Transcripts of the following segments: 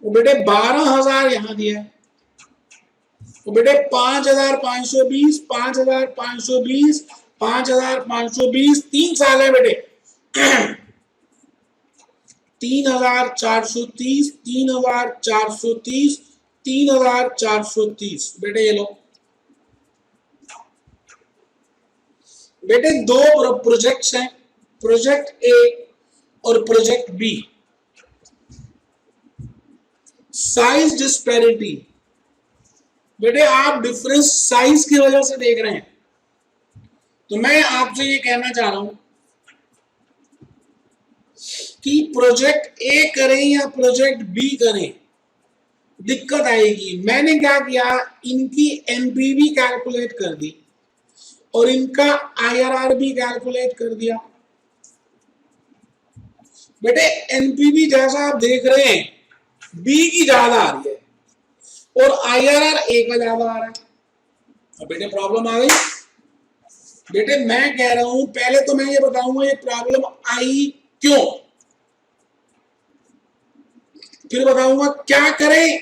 वो बेटे 12,000 यहां दिया है, तो बेटे 5,520, 5,520, 5,520, 3 साल है बेटे 3,430, 3,430, 3,430 बेटे ये लो बेटे। दो प्रोजेक्ट्स हैं, प्रोजेक्ट ए और प्रोजेक्ट बी। साइज डिस्पैरिटी बेटे आप डिफरेंस साइज की वजह से देख रहे हैं, तो मैं आपसे ये कहना चाह रहा हूं कि प्रोजेक्ट ए करें या प्रोजेक्ट बी करें, दिक्कत आएगी। मैंने क्या किया, इनकी एनपीवी कैलकुलेट कर दी और इनका आईआरआर भी कैलकुलेट कर दिया। बेटे एनपीवी जैसा आप देख रहे हैं बी की ज्यादा आ रही है और आईआरआर ए का ज्यादा आ रहा है। अब बेटे प्रॉब्लम आ गई। बेटे मैं कह रहा हूं, पहले तो मैं ये बताऊंगा ये प्रॉब्लम आई क्यों, फिर बताऊंगा क्या करें।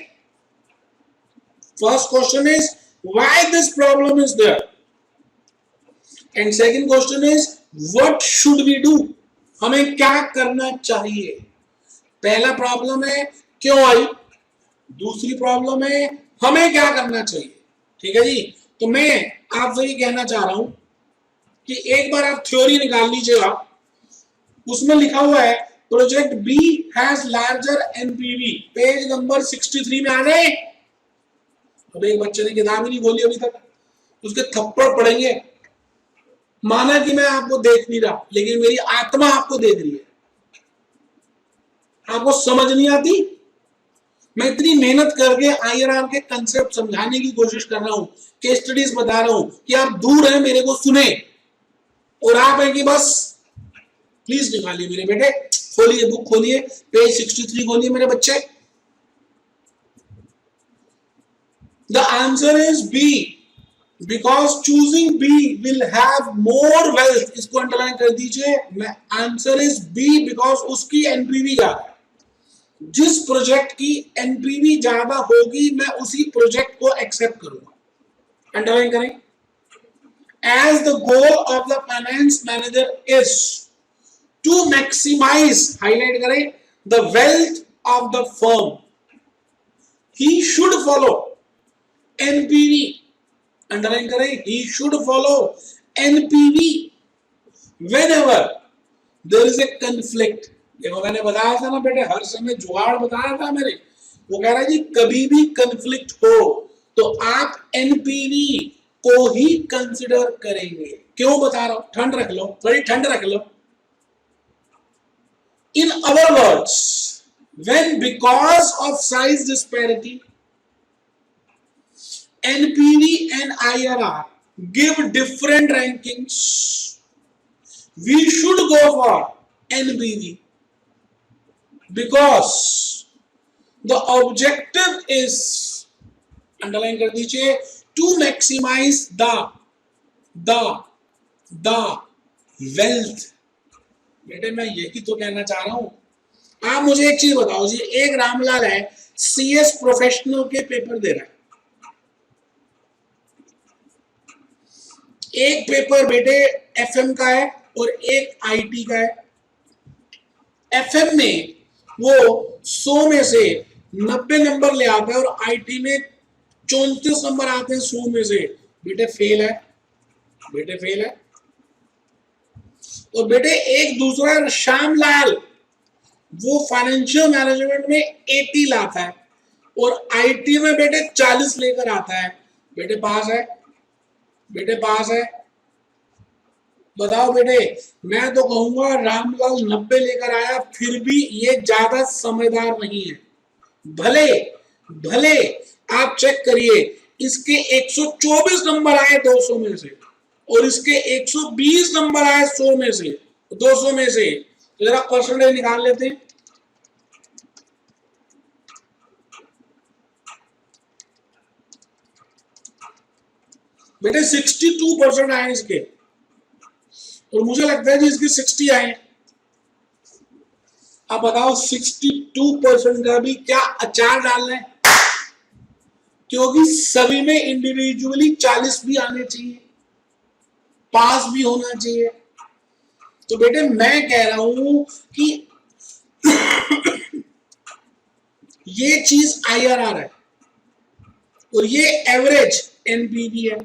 First question is why this problem is there and second question is what should we do, हमें क्या करना चाहिए। पहला प्रॉब्लम है क्यों आई, दूसरी प्रॉब्लम है हमें क्या करना चाहिए। ठीक है जी, तो मैं आपसे ये कहना चाह रहा हूं कि एक बार आप थ्योरी निकाल लीजिएगा, उसमें लिखा हुआ है project B has larger NPV, page number 63 में आ गए। अब एक बच्चे ने किताब ही नहीं खोली अभी तक, उसके थप्पड़ पड़ेंगे। माना कि मैं आपको देख नहीं रहा, लेकिन मेरी आत्मा आपको देख रही है। आपको समझ नहीं आती, मैं इतनी मेहनत करके आईआरआर के कंसेप्ट समझाने की कोशिश कर रहा हूं, केस स्टडीज बता रहा हूं कि आप दूर हैं मेरे को सुने, और आप है कि बस प्लीज निकालिए मेरे बेटे, खोलिए बुक, खोलिए पेज 63 खोलिए मेरे बच्चे। The answer is B, because choosing B will have more wealth. इसको अंडरलाइन कर दीजिए, आंसर इज बी बिकॉज उसकी एनपीवी ज्यादा है। जिस प्रोजेक्ट की एनपीवी ज्यादा होगी मैं उसी प्रोजेक्ट को एक्सेप्ट करूंगा। अंडरलाइन करें। As the goal of the finance manager is to maximise, highlight करें, the wealth of the firm, he should follow NPV. Underline करें, he should follow NPV whenever there is a conflict। देखो मैंने बताया था ना बेटे, हर समय जुगाड़ बताया था मैंने। वो कह रहा है जी कभी भी कंफ्लिक्ट हो तो आप एनपीवी को ही कंसिडर करेंगे। क्यों बता रहा हूं, ठंड रख लो, थोड़ी ठंड रख लो। इन अवर words, when because of size disparity NPV and IRR give different rankings, we should go for NPV because the objective is, underline कर दीजिए, to maximize the wealth। बेटे मैं यही तो कहना चाह रहा हूं। आप मुझे एक चीज बताओ जी, एक रामलाल है CS प्रोफेशनल के पेपर दे रहा है, एक पेपर बेटे एफएम का है और एक आईटी का है। एफएम में वो 100 में से 90 नंबर ले आता है और आईटी में 34 नंबर आते हैं 100 में से। बेटे फेल है, बेटे फेल है। और बेटे एक दूसरा श्यामलाल, वो फाइनेंशियल मैनेजमेंट में 80 लाता है और आईटी में बेटे 40 लेकर आता है। बेटे पास है, बेटे पास है। बताओ बेटे, मैं तो कहूंगा रामलाल 90 लेकर आया, फिर भी ये ज्यादा समझदार नहीं है। भले भले आप चेक करिए, इसके 124 नंबर आए 200 में से और इसके 120 नंबर आए 100 में से, 200 में से। जरा परसेंटेज निकाल लेते हैं। बेटे 62% आए इसके, और मुझे लगता है कि इसके 60 आए। अब अब बताओ 62% का भी क्या अचार डालना है, क्योंकि सभी में इंडिविजुअली 40 भी आने चाहिए, पास भी होना चाहिए। तो बेटे मैं कह रहा हूं कि ये चीज आईआरआर है और ये एवरेज एनपीवी है।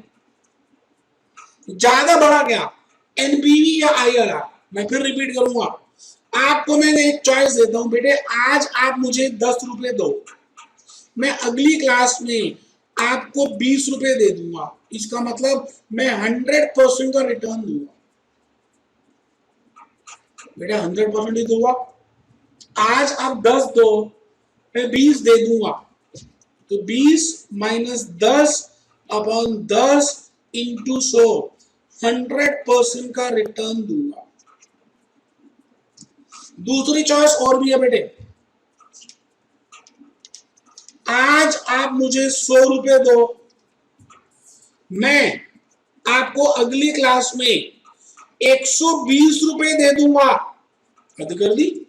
ज्यादा बड़ा क्या, एनपीवी या आईआरआर? मैं फिर रिपीट करूंगा, आपको मैंने एक चॉइस देता हूं बेटे, आज आप मुझे 10 रुपए दो, मैं अगली क्लास में आपको 20 रुपए दे दूंगा, इसका मतलब मैं 100% का रिटर्न दूंगा। बेटा 100% ही दूंगा। आज आप 10 दो, मैं 20 दे दूंगा, तो 20 माइनस 10 अपॉन 10 इंटू 100, 100% का रिटर्न दूंगा। दूसरी चॉइस और भी है बेटे, आज आप मुझे 100 रुपए दो, मैं आपको अगली क्लास में 120 रुपए दे दूंगा। हद कर दी।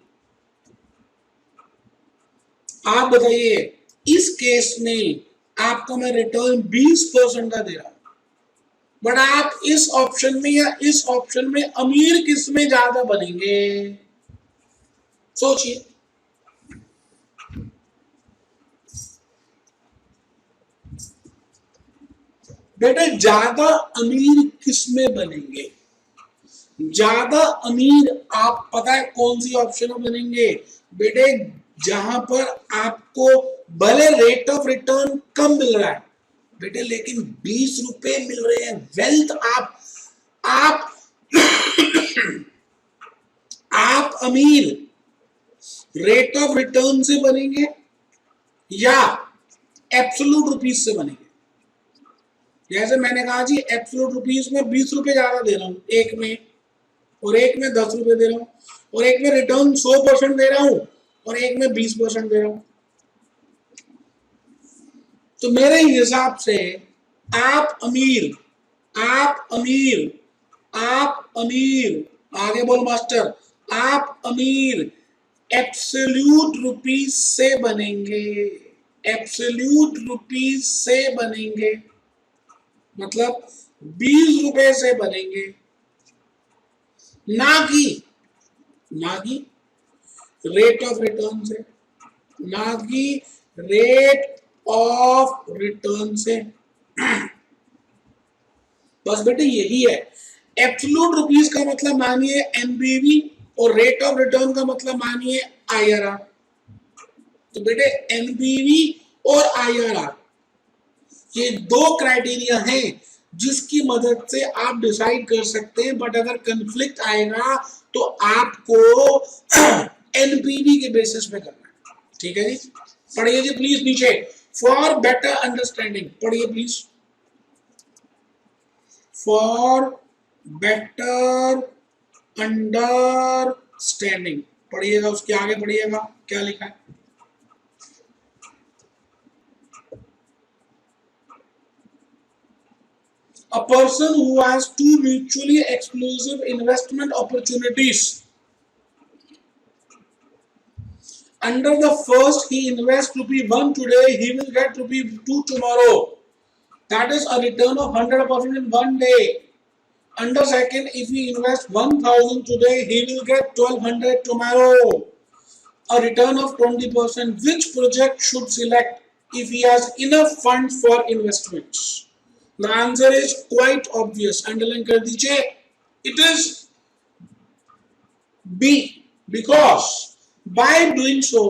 आप बताइए, इस केस में आपको मैं रिटर्न 20% का दे रहा हूं, बट आप इस ऑप्शन में या इस ऑप्शन में अमीर किस में ज्यादा बनेंगे, सोचिए। बेटे ज्यादा अमीर किस में बनेंगे, ज्यादा अमीर आप पता है कौन सी ऑप्शन में बनेंगे बेटे, जहां पर आपको भले रेट ऑफ रिटर्न कम मिल रहा है बेटे, लेकिन 20 रुपए मिल रहे हैं। वेल्थ आप आप अमीर रेट ऑफ रिटर्न से बनेंगे या एब्सोल्यूट रुपीज से बनेंगे। जैसे मैंने कहा जी, एब्सोल्यूट रुपीज में 20 रुपए ज्यादा दे रहा हूं एक में, और एक में 10 रुपए दे रहा हूं, और एक में रिटर्न 100% दे रहा हूं, और एक में 20% दे रहा हूं। तो मेरे हिसाब से आप अमीर, आप अमीर, आप अमीर, आगे बोल मास्टर, आप अमीर एब्सोल्यूट रुपीज से बनेंगे, एब्सोल्यूट रुपीज से बनेंगे, मतलब 20 रुपए से बनेंगे, ना कि रेट ऑफ रिटर्न से, ना कि रेट ऑफ रिटर्न से। बस बेटे यही है, एब्सोल्यूट रुपीज का मतलब मानिए एनपीवी, और रेट ऑफ रिटर्न का मतलब मानिए आईआरआर। तो बेटे एनपीवी और आईआरआर ये दो क्राइटेरिया हैं जिसकी मदद से आप डिसाइड कर सकते हैं, बट अगर कंफ्लिक्ट आएगा तो आपको एनपीवी के बेसिस पे करना है। ठीक है जी, पढ़िए जी प्लीज नीचे, फॉर बेटर अंडरस्टैंडिंग, पढ़िए प्लीज, फॉर बेटर अंडरस्टैंडिंग, पढ़िएगा, उसके आगे पढ़िएगा क्या लिखा है। A person who has two mutually exclusive investment opportunities. Under the first, he invests ₹1 today, he will get ₹2 tomorrow. That is a return of 100% in one day. Under second, if he invests 1,000 today, he will get 1,200 tomorrow. A return of 20%. Which project should select if he has enough funds for investments? The answer is quite obvious. Underline कर दीजिए. It is B, because by doing so,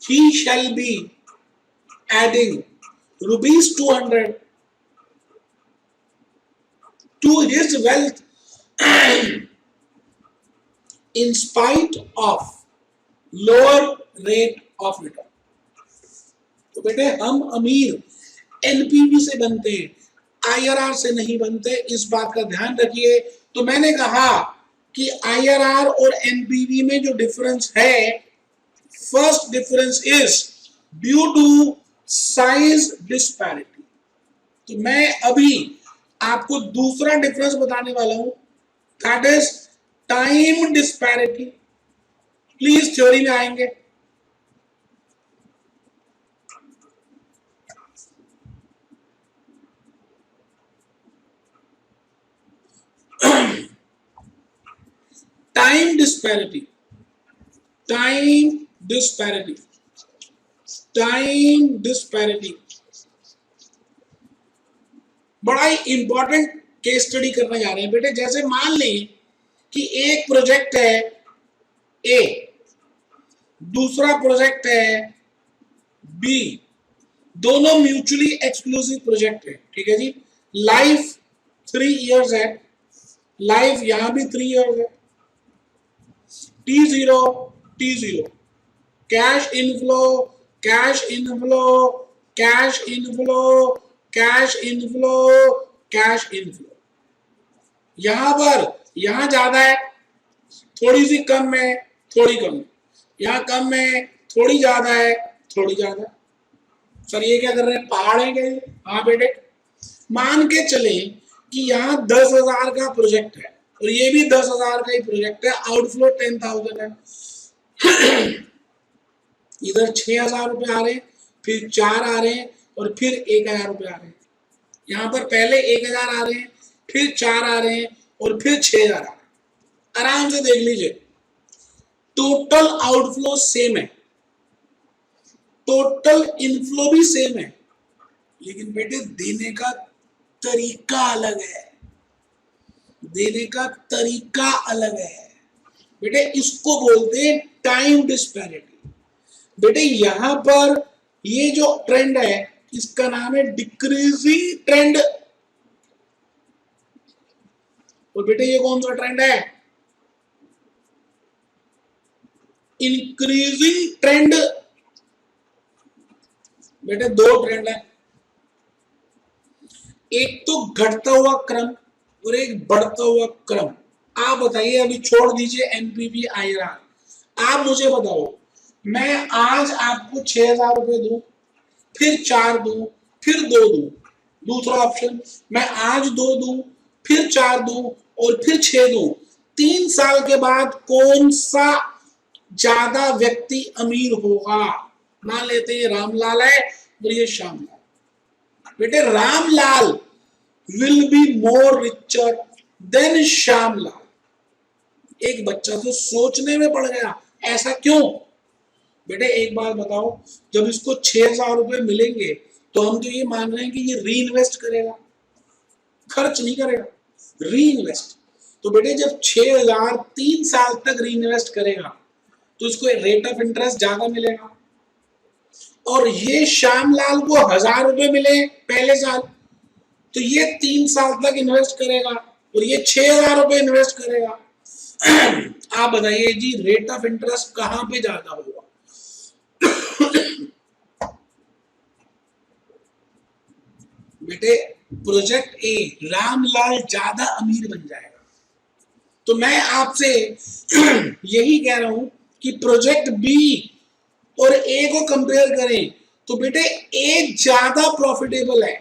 he shall be adding ₹200 to his wealth in spite of lower rate of return. तो बेटे हम अमीर NPV से बनते हैं, IRR से नहीं बनते, इस बात का ध्यान रखिए। तो मैंने कहा कि आईआरआर और एनपीवी में जो डिफरेंस है, first difference is due to size disparity. तो मैं अभी आपको दूसरा डिफरेंस बताने वाला हूं, that is time disparity. Please theory में आएंगे। Time disparity, time disparity, time disparity बड़ा ही इंपॉर्टेंट केस स्टडी करने जा रहे हैं बेटे। जैसे मान लें कि एक प्रोजेक्ट है ए, दूसरा प्रोजेक्ट है बी, दोनों म्यूचुअली एक्सक्लूसिव प्रोजेक्ट है, ठीक है जी। लाइफ 3 इयर्स है, लाइफ यहां भी 3 इयर्स है। T0, T0, cash inflow, cash inflow, cash inflow, cash inflow, cash inflow. यहां पर यहां ज्यादा है, थोड़ी सी कम है, थोड़ी कम है, यहां कम है, थोड़ी ज्यादा है, थोड़ी ज्यादा। सर ये क्या कर रहे हैं, पहाड़ है क्या? हाँ बेटे, मान के चले कि यहाँ 10,000 का प्रोजेक्ट है और ये भी 10,000 का ही प्रोजेक्ट है, आउटफ्लो 10,000 है। इधर 6,000 रुपए आ रहे हैं, फिर 4 आ रहे हैं और फिर 1,000 रुपए आ रहे हैं। यहाँ पर पहले 1,000 आ रहे हैं, फिर 4 आ रहे हैं और फिर 6,000 आ रहे हैं। आराम से देख लीजिए, टोटल आउटफ्लो सेम है, टोटल इनफ्लो भी सेम है, लेकिन बेटे देने का तरीका अलग है, देने का तरीका अलग है बेटे। इसको बोलते हैं टाइम डिस्पैरिटी। बेटे यहां पर ये जो ट्रेंड है इसका नाम है डिक्रीजिंग ट्रेंड। और बेटे ये कौन सा ट्रेंड है, इंक्रीजिंग ट्रेंड। बेटे दो ट्रेंड है, एक तो घटता हुआ क्रम और एक बढ़ता हुआ क्रम। आप बताइए, अभी छोड़ दीजिए एनपीवी आईआरआर, आप मुझे बताओ, मैं आज आपको 6,000 रुपए दूं, फिर 4 दूं, फिर 2 दूं। दूसरा ऑप्शन, मैं आज 2 दूं, फिर 4 दूं और फिर 6 दूं। 3 साल के बाद कौन सा ज्यादा व्यक्ति अमीर होगा? मान लेते हैं ये रामलाल है और ये श्यामलाल। बेटे Ramlal will be more richer than Shyamlal. एक बच्चा तो सोचने में पड़ गया, ऐसा क्यों? बेटे एक बात बताओ, जब इसको 6,000 रुपए मिलेंगे तो हम तो ये मान रहे हैं कि ये री इन्वेस्ट करेगा, खर्च नहीं करेगा, री इन्वेस्ट। तो बेटे जब 6,000 3 साल तक री इन्वेस्ट करेगा तो इसको रेट ऑफ इंटरेस्ट ज्यादा मिलेगा। और ये श्यामलाल को 1,000 रुपए मिले पहले साल, तो ये 3 साल तक इन्वेस्ट करेगा और ये 6,000 रुपए इन्वेस्ट करेगा। आप बताइए जी, रेट ऑफ इंटरेस्ट कहां पे ज्यादा होगा? बेटे प्रोजेक्ट ए रामलाल ज्यादा अमीर बन जाएगा। तो मैं आपसे यही कह रहा हूं कि प्रोजेक्ट बी और ए को कंपेयर करें तो बेटे ए ज्यादा प्रॉफिटेबल है।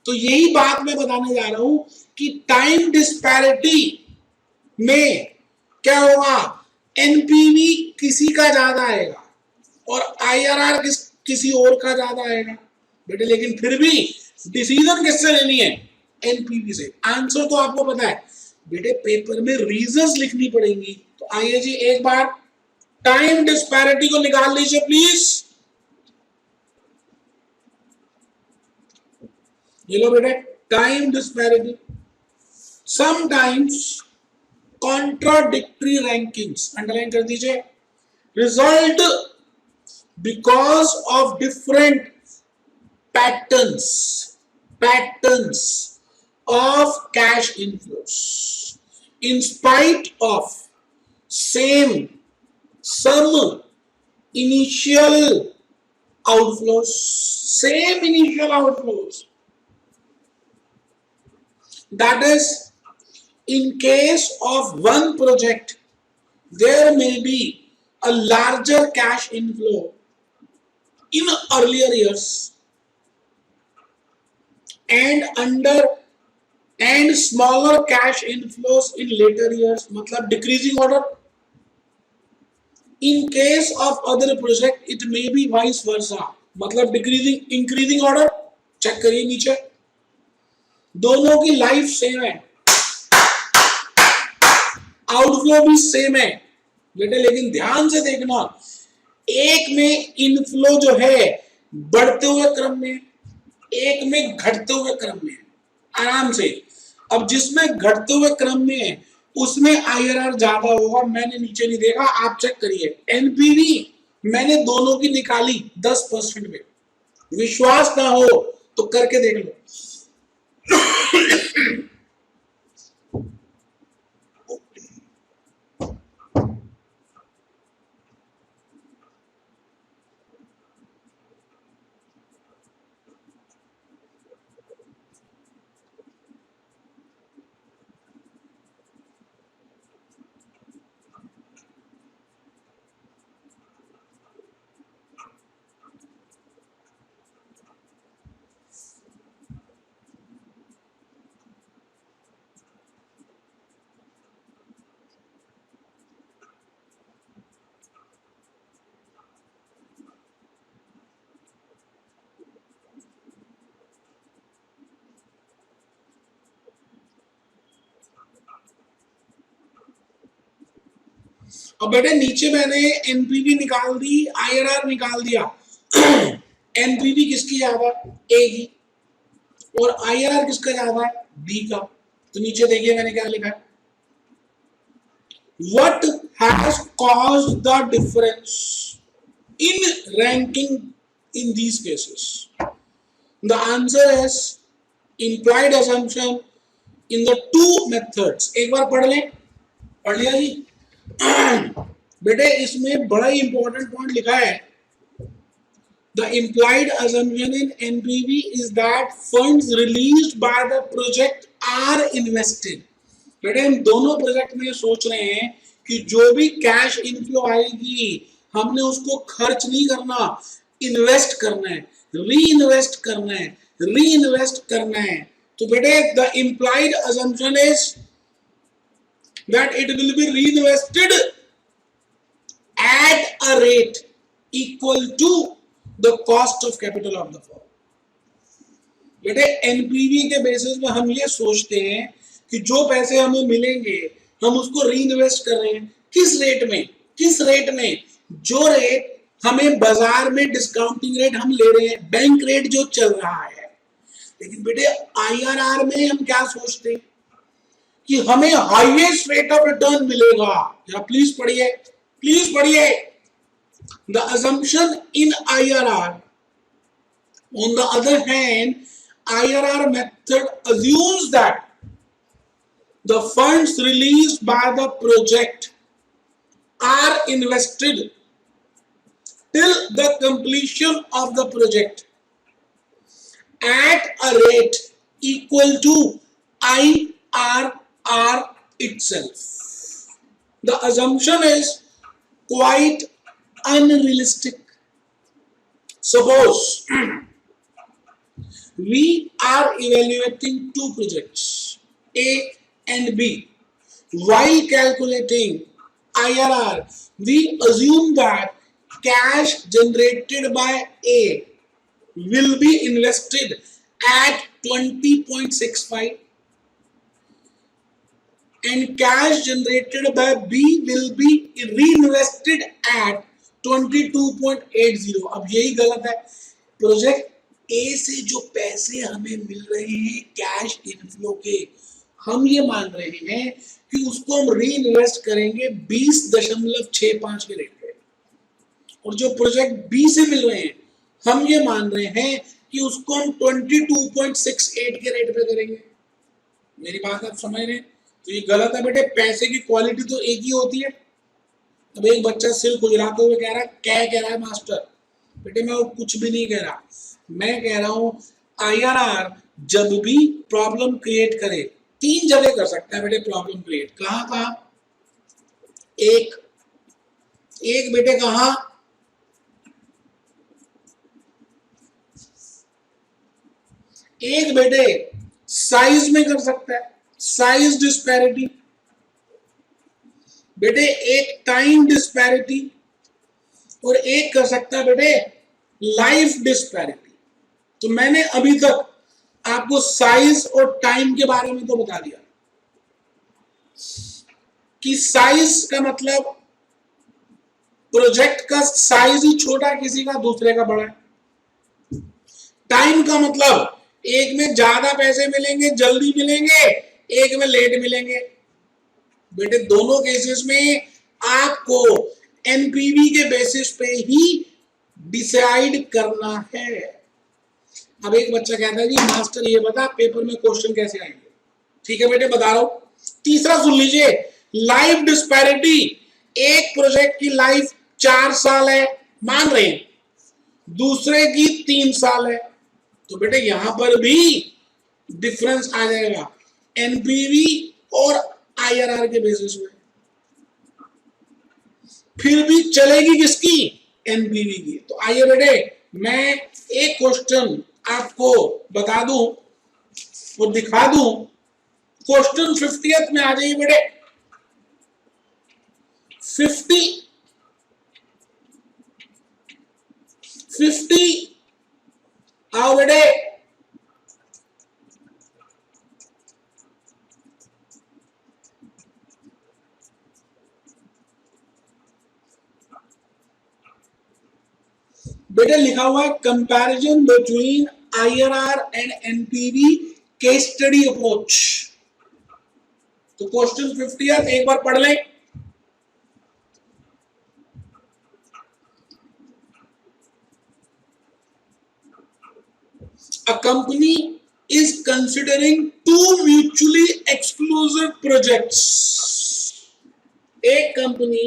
तो यही बात मैं बताने जा रहा हूं कि टाइम डिस्पैरिटी में क्या होगा, एनपीवी किसी का ज्यादा आएगा और आईआरआर किसी और का ज्यादा आएगा बेटे। लेकिन फिर भी डिसीजन किससे लेनी है, एनपीवी से। आंसर तो आपको पता है बेटे, पेपर में रीजंस लिखनी पड़ेंगी। तो आइए जी एक बार टाइम डिस्पैरिटी को निकाल लीजिए प्लीज। ये लो बेटे, time disparity. Sometimes contradictory rankings, underline कर दीजिए, result because of different patterns of cash inflows in spite of some initial outflows. That is, in case of one project there may be a larger cash inflow in earlier years and smaller cash inflows in later years, मतलब decreasing order। In case of other project it may be vice versa, मतलब decreasing increasing order. Check करिए नीचे, दोनों की life same है, outflow भी same है बेटे, लेकिन ध्यान से देखना, एक में इनफ्लो जो है बढ़ते हुए क्रम में, एक में घटते हुए क्रम में। आराम से, अब जिसमें घटते हुए क्रम में है उसमें आईआरआर ज्यादा होगा, मैंने नीचे नहीं देखा, आप चेक करिए। एनपीवी मैंने दोनों की निकाली 10% में, विश्वास ना हो तो करके देख लो। अब बेटे नीचे मैंने एनपीवी निकाल दी, आईआरआर निकाल दिया। एनपीवी किसकी ज्यादा, ए की, और आईआरआर किसका ज्यादा है, बी का। तो नीचे देखिए मैंने क्या लिखा है, what has caused the difference in ranking in these cases. The answer is implied assumption in the two methods। एक बार पढ़ लें, पढ़ लिया जी। बेटे इसमें बड़ा ही इंपॉर्टेंट पॉइंट लिखा है, the implied assumption in NPV is that funds released by the project are invested। बेटे हम दोनों प्रोजेक्ट में सोच रहे हैं कि जो भी कैश इनफ्लो आएगी हमने उसको खर्च नहीं करना, इन्वेस्ट करना है, री इन्वेस्ट करना है, री इन्वेस्ट करना है। तो बेटे the implied assumption is that it will be reinvested at a rate equal to the cost of capital of the firm। बेटे एनपीवी के बेसिस में हम ये सोचते हैं कि जो पैसे हमें मिलेंगे हम उसको री इन्वेस्ट कर रहे हैं, किस रेट में, किस रेट में, जो रेट हमें बाजार में डिस्काउंटिंग रेट हम ले रहे हैं, बैंक रेट जो चल रहा है। लेकिन बेटे आईआरआर में हम क्या सोचते हैं कि हमें हाईएस्ट रेट ऑफ रिटर्न मिलेगा। या प्लीज पढ़िए, प्लीज पढ़िए। The assumption in IRR, on the other hand, IRR method assumes that the funds released by the project are invested till the completion of the project at a rate equal to IRR itself। The assumption is quite unrealistic। Suppose we are evaluating two projects A and B. While calculating IRR, we assume that cash generated by A will be invested at 20.65 and cash generated by B will be reinvested at 22.80। अब यही गलत है। Project A से जो पैसे हमें मिल रहे हैं कैश इनफ्लो के, हम ये मान रहे हैं कि उसको हम री इन्वेस्ट करेंगे 20.65 के रेट पे, और जो प्रोजेक्ट बी से मिल रहे हैं हम ये मान रहे हैं कि उसको हम 22.68 के रेट पे करेंगे। मेरी बात आप समझ रहे हैं? तो ये गलत है बेटे, पैसे की क्वालिटी तो एक ही होती है। अब एक बच्चा सिर खुजलाते हुए कह रहा है, क्या कह रहा है मास्टर? बेटे मैं कुछ भी नहीं कह रहा, मैं कह रहा हूं आईआरआर जब भी प्रॉब्लम क्रिएट करे, तीन जगह कर सकता है बेटे प्रॉब्लम क्रिएट। कहां कहां? एक एक बेटे कहां? एक बेटे साइज में कर सकता है, साइज डिस्पैरिटी। बेटे एक टाइम डिस्पैरिटी, और एक कर सकता है बेटे लाइफ डिस्पैरिटी। तो मैंने अभी तक आपको साइज और टाइम के बारे में तो बता दिया कि साइज का मतलब प्रोजेक्ट का साइज ही छोटा किसी का दूसरे का बड़ा है। टाइम का मतलब एक में ज्यादा पैसे मिलेंगे, जल्दी मिलेंगे, एक में लेट मिलेंगे। बेटे दोनों केसेस में आपको एनपीवी के बेसिस पे ही डिसाइड करना है। अब एक बच्चा कहता है जी मास्टर ये बता पेपर में क्वेश्चन कैसे आएंगे। ठीक है बेटे बता रहा हूं। तीसरा सुन लीजिए, लाइफ डिस्पैरिटी। एक प्रोजेक्ट की लाइफ 4 साल है मान रहे हैं, दूसरे की 3 साल है, तो बेटे यहां पर भी डिफरेंस आ जाएगा एनपीवी और आईआरआर के बेसिस में। फिर भी चलेगी किसकी? एनपीवी की। तो आइए बेटे मैं एक क्वेश्चन आपको बता दूं और दिखा दूं। क्वेश्चन 50th में आ जाइए बेटे। 50 आओ बेटे। बेटे लिखा हुआ है comparison between IRR and NPV case study approach. तो क्वेश्चन 50th एक बार पढ़ लें। A company is considering 2 mutually exclusive projects. एक कंपनी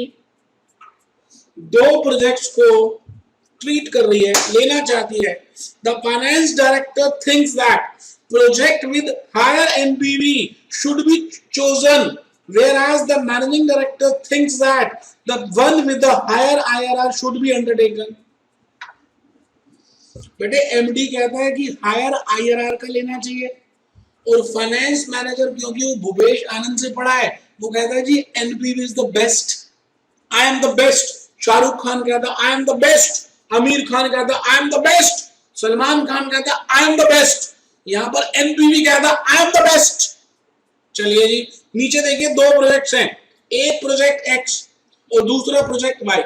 2 प्रोजेक्ट्स को ट्रीट कर रही है, लेना चाहती है। The finance director thinks that project with higher NPV should be chosen, whereas the managing director thinks that the one with the higher IRR should be undertaken. बेटे MD कहता है कि हायर आईआरआर का लेना चाहिए और फाइनेंस मैनेजर क्योंकि वो भूपेश आनंद से पढ़ा है वो कहता है जी NPV is the best, I am the best. Shahrukh Khan कहता है I am the best, Aamir Khan कहता है I am the best, Salman Khan कहता है आई एम द बेस्ट। यहां पर एनपीवी कहता है आई एम द बेस्ट। चलिए जी नीचे देखिए 2 प्रोजेक्ट्स हैं, एक प्रोजेक्ट एक्स और दूसरा प्रोजेक्ट वाई।